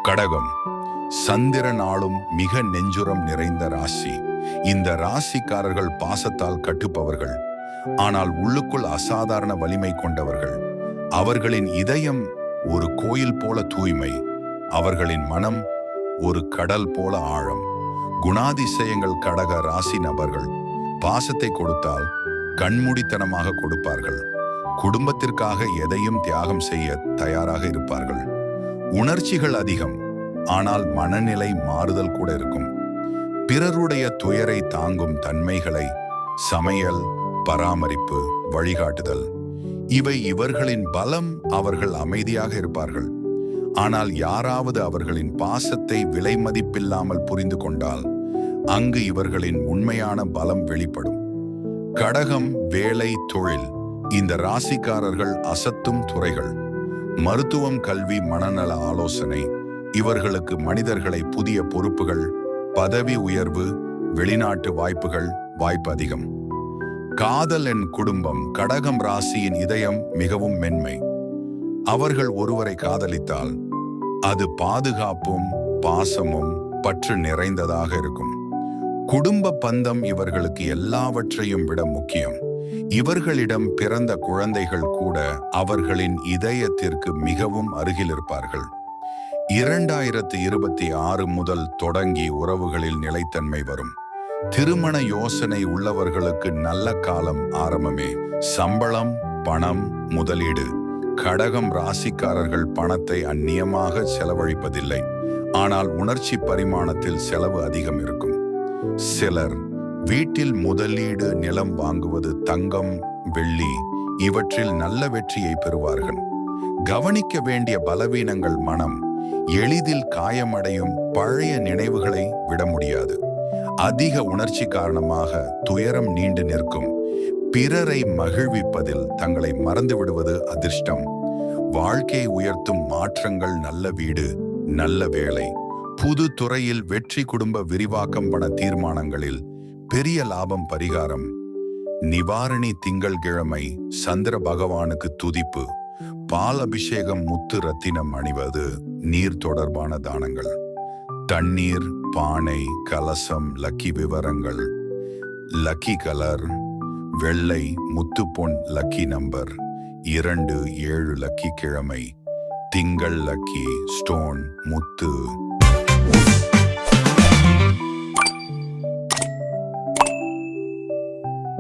கடகம் சந்திரனாலும் மிக நெஞ்சுரம் நிறைந்த ராசி. இந்த ராசிக்காரர்கள் பாசத்தால் கட்டுப்பவர்கள், ஆனால் உள்ளுக்குள் அசாதாரண வலிமை கொண்டவர்கள். அவர்களின் இதயம் ஒரு கோயில் போல தூய்மை, அவர்களின் மனம் ஒரு கடல் போல ஆழம். குணாதிசயங்கள்: கடக ராசி நபர்கள் பாசத்தை கொடுத்தால் கண்மூடித்தனமாக கொடுப்பார்கள். குடும்பத்திற்காக எதையும் தியாகம் செய்ய தயாராக இருப்பார்கள். உணர்ச்சிகள் அதிகம், ஆனால் மனநிலை மாறுதல் கூட இருக்கும். பிறருடைய துயரை தாங்கும் தன்மைகளை சமையல், பராமரிப்பு, வழிகாட்டுதல் இவை இவர்களின் பலம். அவர்கள் அமைதியாக இருப்பார்கள், ஆனால் யாராவது அவர்களின் பாசத்தை விலை மதிப்பில்லாமல் புரிந்து கொண்டால் அங்கு இவர்களின் உண்மையான பலம் வெளிப்படும். கடகம் வேலை, தொழில். இந்த ராசிக்காரர்கள் அசத்தும் துறைகள். மருத்துவம், கல்வி, மனநல ஆலோசனை. இவர்களுக்கு மனிதர்களை புதிய பொறுப்புகள், பதவி உயர்வு, வெளிநாட்டு வாய்ப்புகள் வாய்ப்பு அதிகம். காதல் என் குடும்பம். கடகம் ராசியின் இதயம் மிகவும் மென்மை. அவர்கள் ஒருவரை காதலித்தால் அது பாதுகாப்பும் பாசமும் பற்று நிறைந்ததாக இருக்கும். குடும்ப பந்தம் இவர்களுக்கு எல்லாவற்றையும் விட முக்கியம். இவர்களிடம் பிறந்த குழந்தைகள் கூட அவர்களின் இதயத்திற்கு மிகவும் அருகில் இருப்பார்கள். 2026 முதல் தொடங்கி உறவுகளில் நிலைத்தன்மை வரும். திருமண யோசனை உள்ளவர்களுக்கு நல்ல காலம் ஆரம்பமே. சம்பளம், பணம், முதலீடு. கடகம் ராசிக்காரர்கள் பணத்தை அந்நியமாக செலவழிப்பதில்லை, ஆனால் உணர்ச்சி பரிமாணத்தில் செலவு அதிகம் இருக்கும். சிலர் வீட்டில் முதலீடு, நிலம் வாங்குவது, தங்கம், வெள்ளி இவற்றில் நல்ல வெற்றியை பெறுவார்கள். கவனிக்க வேண்டிய பலவீனங்கள்: மனம் எளிதில் காயமடையும், பழைய நினைவுகளை விட முடியாது. அதிக உணர்ச்சி காரணமாக துயரம் நீண்டு நிற்கும். பிறரை மகிழ்விப்பதில் தங்களை மறந்து விடுவது அதிர்ஷ்டம். வாழ்க்கையை உயர்த்தும் மாற்றங்கள்: நல்ல வீடு, நல்ல வேலை, புது துறையில் வெற்றி, குடும்ப விரிவாக்கம், பண தீர்மானங்களில் பெரிய லாபம். பரிகாரம்: நிவாரணி திங்கள்கிழமை சந்திர பகவானுக்கு துதிப்பு, பால் அபிஷேகம், முத்து ரத்தினம் அணிவது, நீர் தொடர்பான தானங்கள். தண்ணீர், பானை, கலசம். லக்கி விவரங்கள்: லக்கி கலர் வெள்ளை, முத்து பொன். Lucky number 2, 7. லக்கி கிழமை திங்கள். லக்கி ஸ்டோன் முத்து.